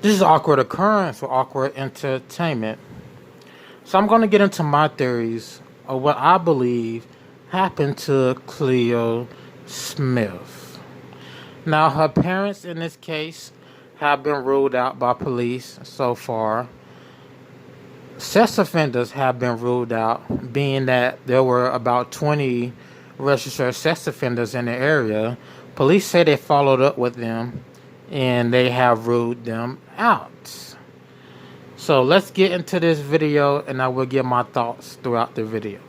This is awkward occurrence or awkward entertainment. So I'm going to get into my theories of what I believe happened to Cleo Smith. Now, her parents in this case have been ruled out by police so far. Sex offenders have been ruled out, being that there were about 20 registered sex offenders in the area. Police say they followed up with them and they have ruled them out. So let's get into this video and I will give my thoughts throughout the video.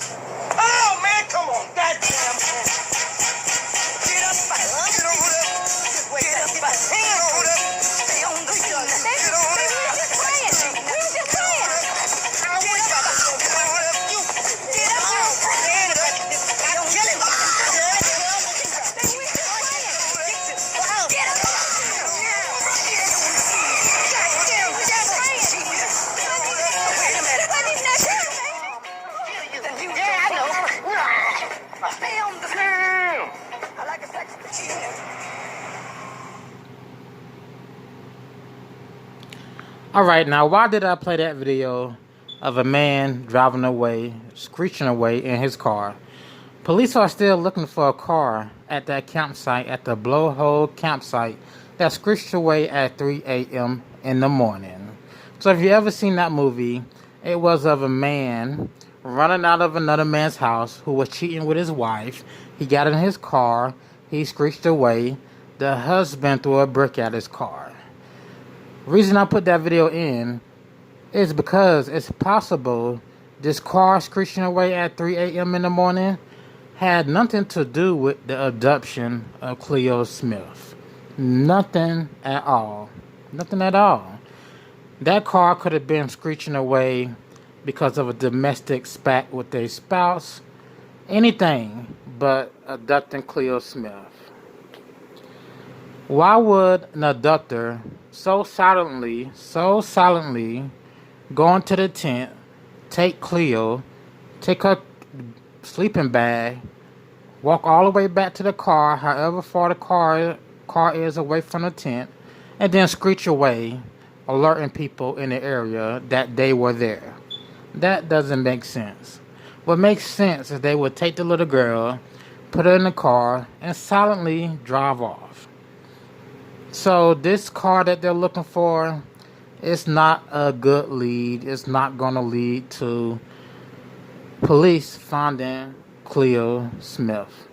Oh man, come on, goddamn. Get up, fight. Get over there. Get up, fight. Get over there. Stay on the gun. Get over there. We're just playing. We're just playing. Get up, get over there. You get up. I'm killing you. Stay on the ground. I like a sex machine. Alright, now why did I play that video of a man driving away, screeching away in his car? Police are still looking for a car at that campsite, at the Blowhole campsite that screeched away at 3 a.m. in the morning. So if you ever seen that movie, it was of a man running out of another man's house who was cheating with his wife. He got in his car, he screeched away. The husband threw a brick at his car. Reason I put that video in is because it's possible this car screeching away at 3 a.m. in the morning had nothing to do with the abduction of Cleo Smith. Nothing at all. Nothing at all. That car could have been screeching away because of a domestic spat with their spouse. Anything but abducting Cleo Smith. Why would an abductor so silently go into the tent, take Cleo, take her sleeping bag, walk all the way back to the car, however far the car is away from the tent, and then screech away, alerting people in the area that they were there? That doesn't make sense. What makes sense is they would take the little girl, put her in the car, and silently drive off. So this car that they're looking for is not a good lead. It's not going to lead to police finding Cleo Smith.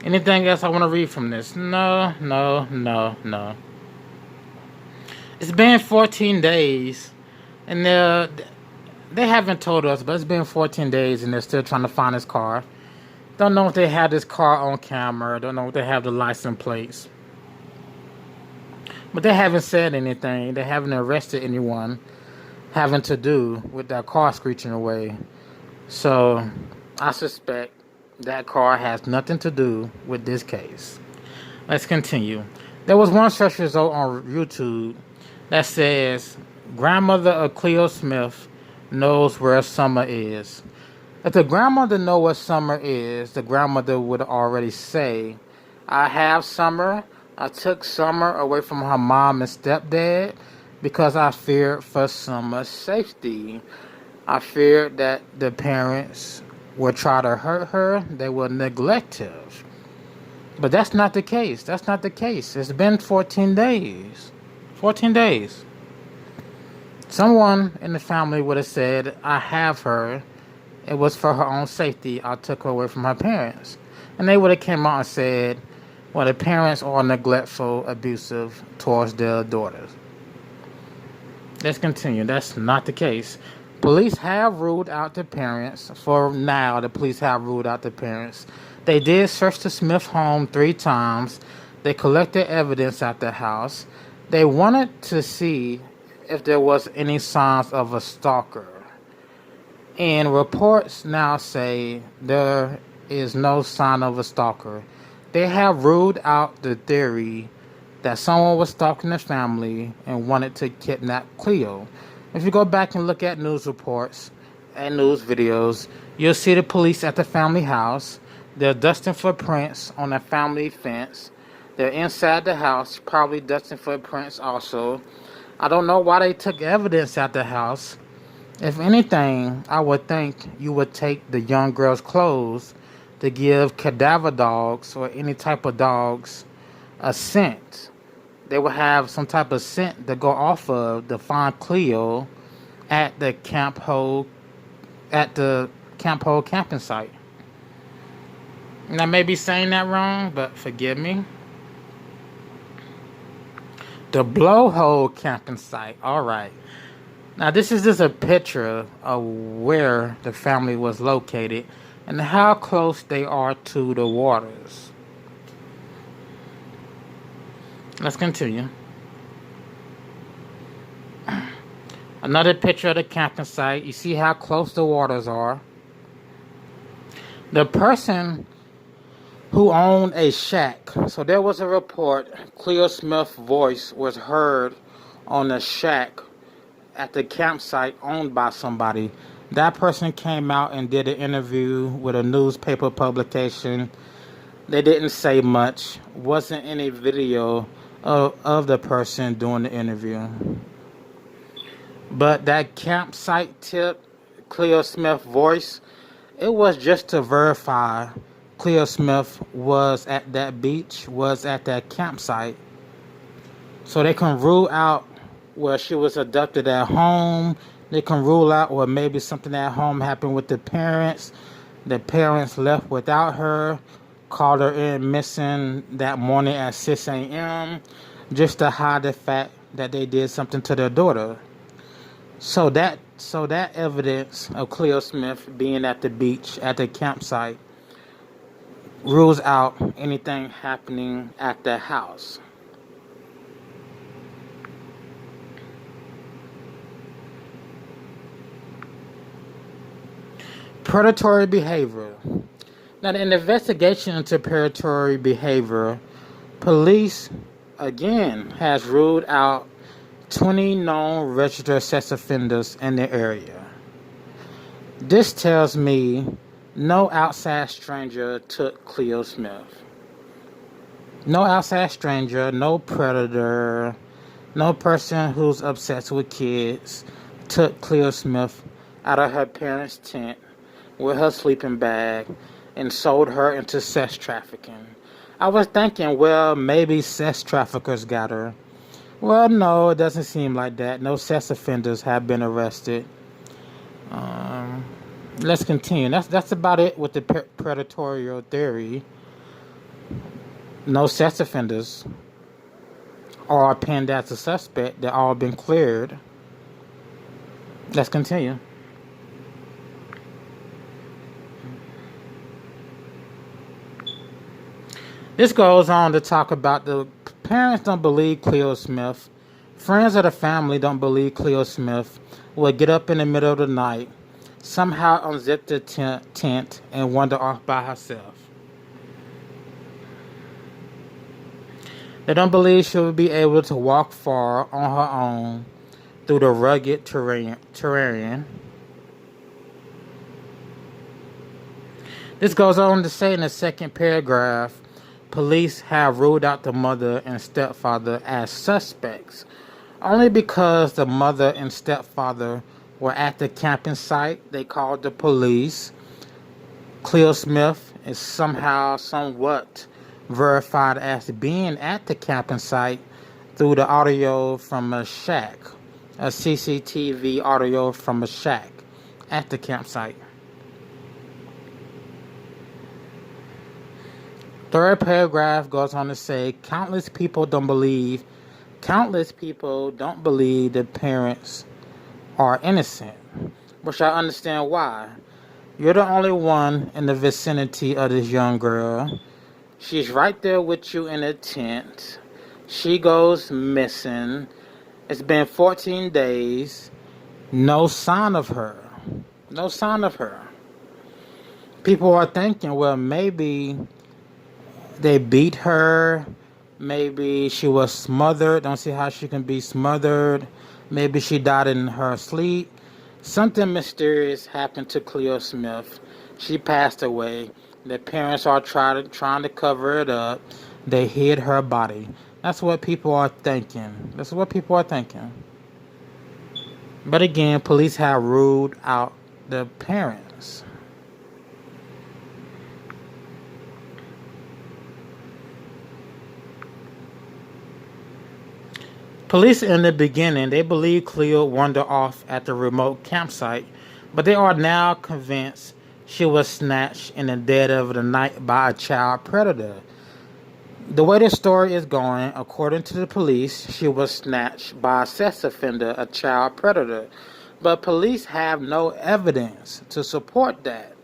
Anything else I want to read from this? No. It's been 14 days, and they haven't told us, but it's been 14 days, and they're still trying to find this car. Don't know if they have this car on camera. Don't know if they have the license plates. But they haven't said anything. They haven't arrested anyone having to do with that car screeching away. So I suspect that car has nothing to do with this case. Let's continue. There was one search result on YouTube that says grandmother of Cleo Smith knows where Summer is. If the grandmother know where Summer is, the grandmother would already say, I have Summer. I took Summer away from her mom and stepdad because I feared for Summer's safety. I feared that the parents would try to hurt her. They would neglect her. But that's not the case. That's not the case. It's been 14 days. 14 days. Someone in the family would have said, I have her. It was for her own safety. I took her away from her parents. And they would have came out and said, well, the parents are neglectful, abusive towards their daughters. Let's continue. That's not the case. Police have ruled out the parents. For now, the police have ruled out the parents. They did search the Smith home 3 times. They collected evidence at the house. They wanted to see if there was any signs of a stalker. And reports now say there is no sign of a stalker. They have ruled out the theory that someone was stalking the family and wanted to kidnap Cleo. If you go back and look at news reports, and news videos, you'll see the police at the family house. They're dusting footprints on the family fence. They're inside the house, probably dusting footprints also. I don't know why they took evidence at the house. If anything, I would think you would take the young girl's clothes to give cadaver dogs or any type of dogs a scent. They would have some type of scent to go off of to find Cleo at the Camp Hole camping site. And I may be saying that wrong, but forgive me. The Blowhole camping site. All right. Now this is just a picture of where the family was located and how close they are to the waters. Let's continue. Another picture of the camping site. You see how close the waters are. The person who owned a shack. So there was a report. Cleo Smith's voice was heard on the shack at the campsite owned by somebody. That person came out and did an interview with a newspaper publication. They didn't say much. Wasn't any video of the person doing the interview. But that campsite tip, Cleo Smith's voice, it was just to verify Cleo Smith was at that beach, was at that campsite. So they can rule out where she was abducted at home. They can rule out where maybe something at home happened with the parents. The parents left without her, called her in missing that morning at 6 a.m. just to hide the fact that they did something to their daughter. So that evidence of Cleo Smith being at the beach, at the campsite, rules out anything happening at the house. Predatory behavior. Now, in the investigation into predatory behavior, police again has ruled out 20 known registered sex offenders in the area. This tells me no outside stranger took Cleo Smith. No outside stranger, no predator, no person who's obsessed with kids took Cleo Smith out of her parents' tent with her sleeping bag and sold her into sex trafficking. I was thinking, well, maybe sex traffickers got her. Well, no, it doesn't seem like that. No sex offenders have been arrested. Let's continue. That's about it with the predatory theory. No sex offenders are pinned as a suspect. They're all been cleared. Let's continue. This goes on to talk about the parents don't believe Cleo Smith. Friends of the family don't believe Cleo Smith will get up in the middle of the night, somehow unzip the tent and wander off by herself. They don't believe she will be able to walk far on her own through the rugged terrain. This goes on to say in the second paragraph, police have ruled out the mother and stepfather as suspects only because the mother and stepfather were at the camping site. They called the police. Cleo Smith is somewhat verified as being at the camping site through the audio from a shack, a CCTV audio from a shack at the campsite. Third paragraph goes on to say, countless people don't believe the parents are innocent, which I understand why. You're the only one in the vicinity of this young girl. She's right there with you in a tent. She goes missing. It's been 14 days. No sign of her. No sign of her. People are thinking, well, maybe they beat her. Maybe she was smothered. Don't see how she can be smothered. Maybe she died in her sleep. Something mysterious happened to Cleo Smith. She passed away. The parents are trying to cover it up. They hid her body. That's what people are thinking. That's what people are thinking. But again, police have ruled out the parents. Police in the beginning, they believed Cleo wandered off at the remote campsite, but they are now convinced she was snatched in the dead of the night by a child predator. The way the story is going, according to the police, she was snatched by a sex offender, a child predator. But police have no evidence to support that.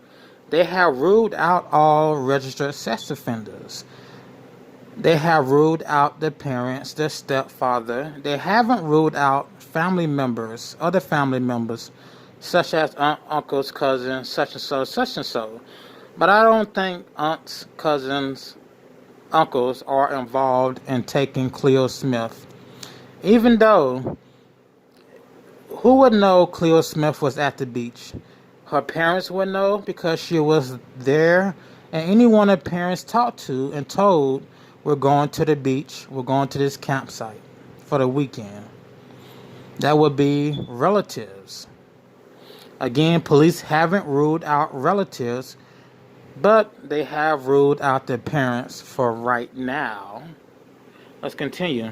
They have ruled out all registered sex offenders. They have ruled out the parents, the stepfather. They haven't ruled out family members, other family members, such as uncles, cousins, such and so, such and so. But I don't think aunts, cousins, uncles are involved in taking Cleo Smith. Even though, who would know Cleo Smith was at the beach? Her parents would know because she was there, and anyone her parents talked to and told, we're going to the beach, we're going to this campsite for the weekend. That would be relatives. Again, police haven't ruled out relatives, but they have ruled out the parents for right now. Let's continue.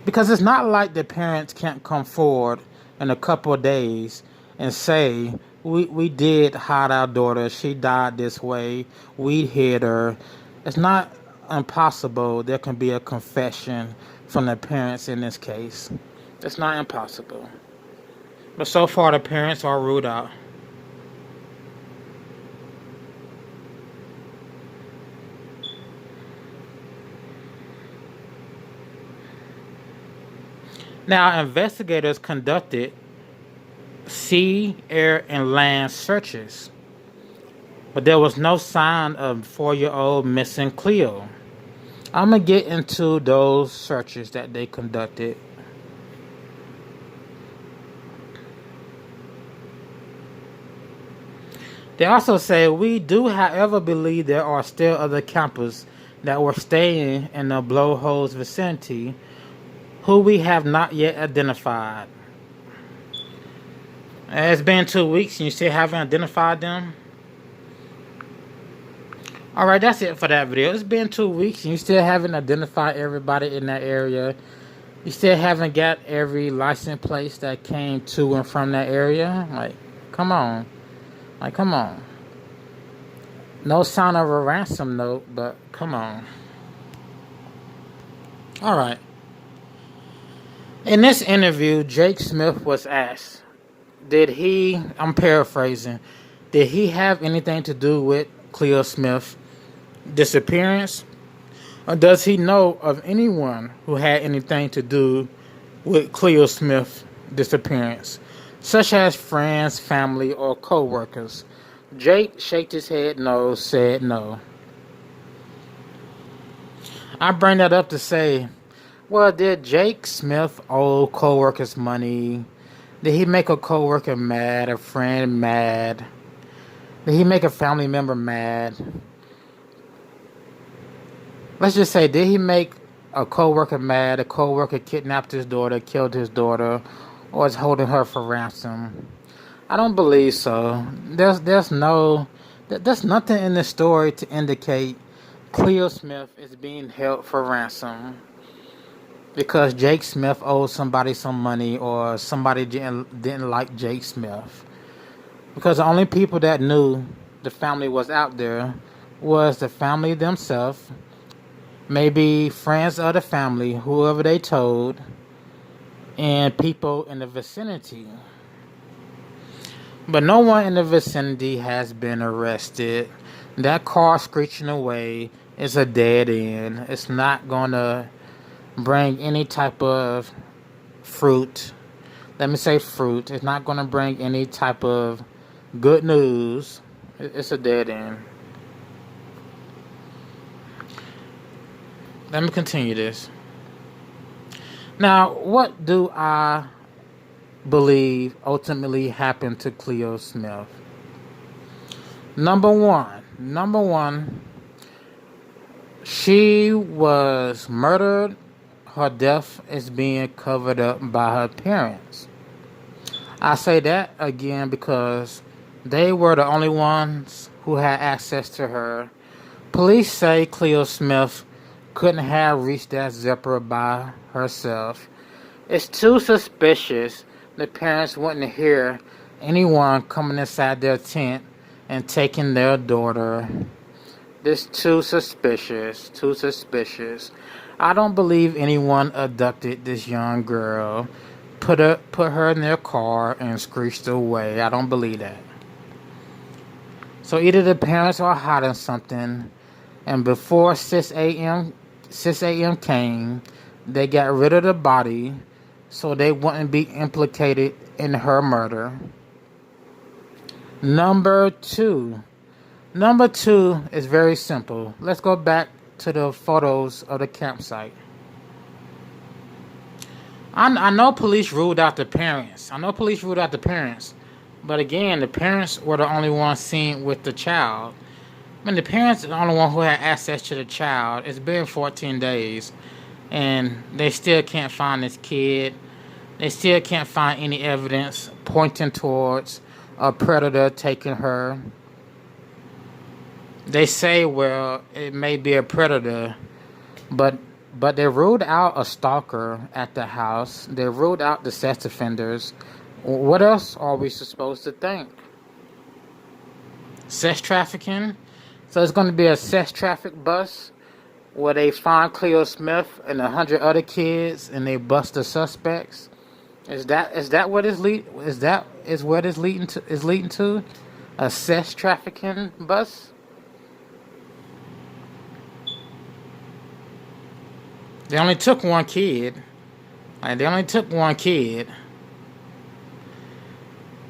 Because it's not like the parents can't come forward in a couple of days and say, we did hide our daughter, she died this way, we hid her. It's not impossible there can be a confession from the parents in this case. It's not impossible. But so far the parents are ruled out. Now, investigators conducted sea, air, and land searches, but there was no sign of 4-year-old missing Cleo. I'm going to get into those searches that they conducted. They also say, we do, however, believe there are still other campers that were staying in the Blowhole's vicinity who we have not yet identified. It's been 2 weeks and you still haven't identified them? Alright, that's it for that video. It's been 2 weeks and you still haven't identified everybody in that area. You still haven't got every license plate that came to and from that area. Like, come on. Like, come on. No sign of a ransom note, but come on. Alright. In this interview, Jake Smith was asked, I'm paraphrasing, did he have anything to do with Cleo Smith's disappearance? Or does he know of anyone who had anything to do with Cleo Smith's disappearance, such as friends, family, or co-workers? Jake shook his head no, said no. I bring that up to say, well, did Jake Smith owe co-workers money? Did he make a co-worker mad, a friend mad? Did he make a family member mad? Let's just say, did he make a co-worker mad? A co-worker kidnapped his daughter, killed his daughter, or is holding her for ransom? I don't believe so. There's nothing in the story to indicate Cleo Smith is being held for ransom because Jake Smith owed somebody some money or somebody didn't like Jake Smith. Because the only people that knew the family was out there was the family themselves, maybe friends of the family, whoever they told, and people in the vicinity. But no one in the vicinity has been arrested. That car screeching away is a dead end. It's not going to bring any type of fruit. Let me say fruit. It's not going to bring any type of good news. It's a dead end. Let me continue this. Now, what do I believe ultimately happened to Cleo Smith. Number one, she was murdered. Her death is being covered up by her parents. I say that again because they were the only ones who had access to her. Police say Cleo Smith couldn't have reached that zipper by herself. It's too suspicious the parents wouldn't hear anyone coming inside their tent and taking their daughter. This too suspicious. I don't believe anyone abducted this young girl, put her in their car and screeched away. I don't believe that. So either the parents are hiding something, and before 6 a.m. came, they got rid of the body so they wouldn't be implicated in her murder. Number two is very simple. Let's go back to the photos of the campsite. I know police ruled out the parents. But again, the parents were the only ones seen with the child. I mean, the parents are the only one who had access to the child. It's been 14 days, and they still can't find this kid. They still can't find any evidence pointing towards a predator taking her. They say, well, it may be a predator, but they ruled out a stalker at the house. They ruled out the sex offenders. What else are we supposed to think? Sex trafficking? So it's going to be a sex traffic bus where they find Cleo Smith and 100 other kids and they bust the suspects. Is that what is where this leading to? A sex trafficking bus? They only took one kid.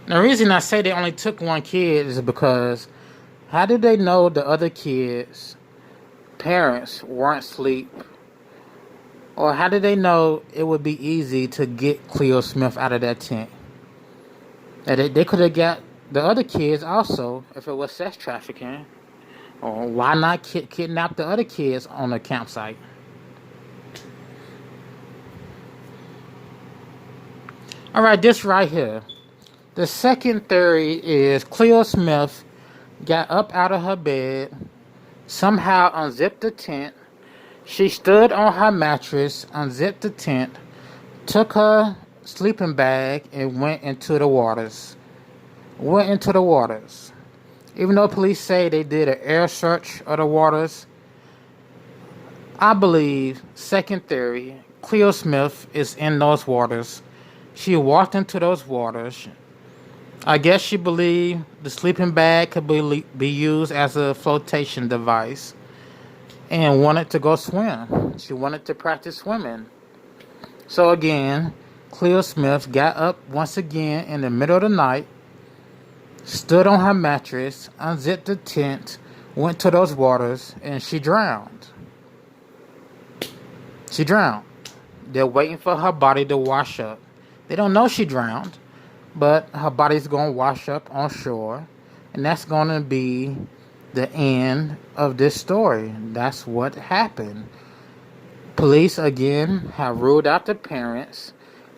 The reason I say they only took one kid is because how did they know the other kids' parents weren't asleep? Or how did they know it would be easy to get Cleo Smith out of that tent? They could have got the other kids also if it was sex trafficking. Or why not kidnap the other kids on the campsite? Alright, this right here. The second theory is Cleo Smith got up out of her bed, somehow unzipped the tent. She stood on her mattress, unzipped the tent, took her sleeping bag, and went into the waters. Even though police say they did an air search of the waters, I believe, second theory, Cleo Smith is in those waters. She walked into those waters. I guess she believed the sleeping bag could be used as a flotation device and wanted to go swim. She wanted to practice swimming. So again, Cleo Smith got up once again in the middle of the night, stood on her mattress, unzipped the tent, went to those waters, and she drowned. They're waiting for her body to wash up. They don't know she drowned, but her body's going to wash up on shore, and that's going to be the end of this story. That's what happened. Police, again, have ruled out the parents.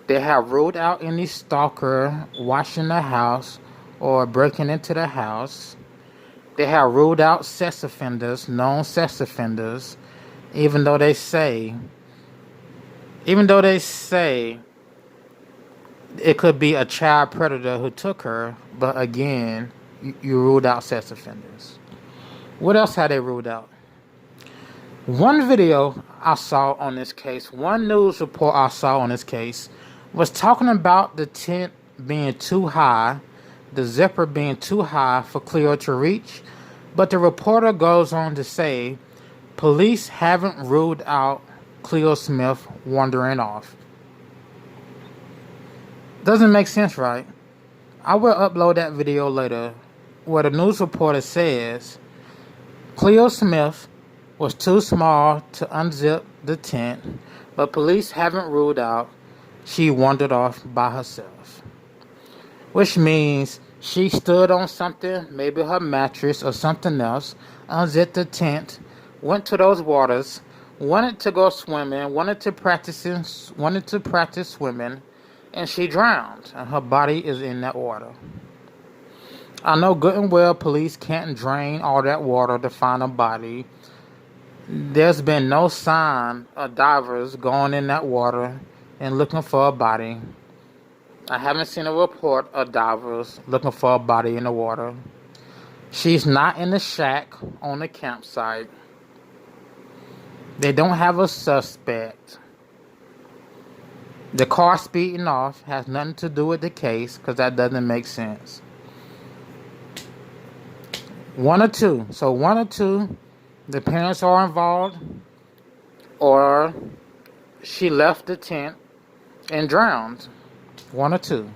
They have ruled out any stalker watching the house or breaking into the house. They have ruled out sex offenders, known sex offenders, even though they say it could be a child predator who took her, but again, you ruled out sex offenders. What else had they ruled out? One video I saw on this case, one news report I saw on this case, was talking about the tent being too high, the zipper being too high for Cleo to reach, but the reporter goes on to say police haven't ruled out Cleo Smith wandering off. Doesn't make sense, right? I will upload that video later where the news reporter says Cleo Smith was too small to unzip the tent, but police haven't ruled out she wandered off by herself. which means she stood on something, maybe her mattress or something else, unzipped the tent, went to those waters, wanted to go swimming, wanted to practice swimming, and she drowned, and her body is in that water. I know good and well police can't drain all that water to find a body. There's been no sign of divers going in that water and looking for a body. I haven't seen a report of divers looking for a body in the water. She's not in the shack on the campsite. They don't have a suspect. The car speeding off has nothing to do with the case because that doesn't make sense. One or two. So one or two, the parents are involved, or she left the tent and drowned. One or two.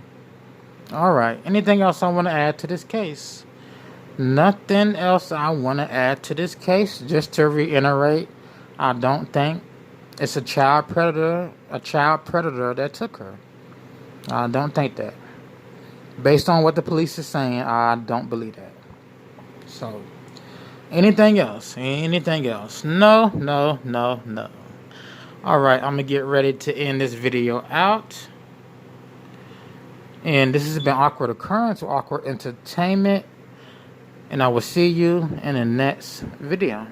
Alright. Anything else I want to add to this case? Nothing else I want to add to this case. Just to reiterate, I don't think it's a child predator that took her. I don't think that. Based on what the police is saying, I don't believe that. So, anything else? Anything else? No. Alright, I'm going to get ready to end this video out. And this has been Awkward Occurrence or Awkward Entertainment. And I will see you in the next video.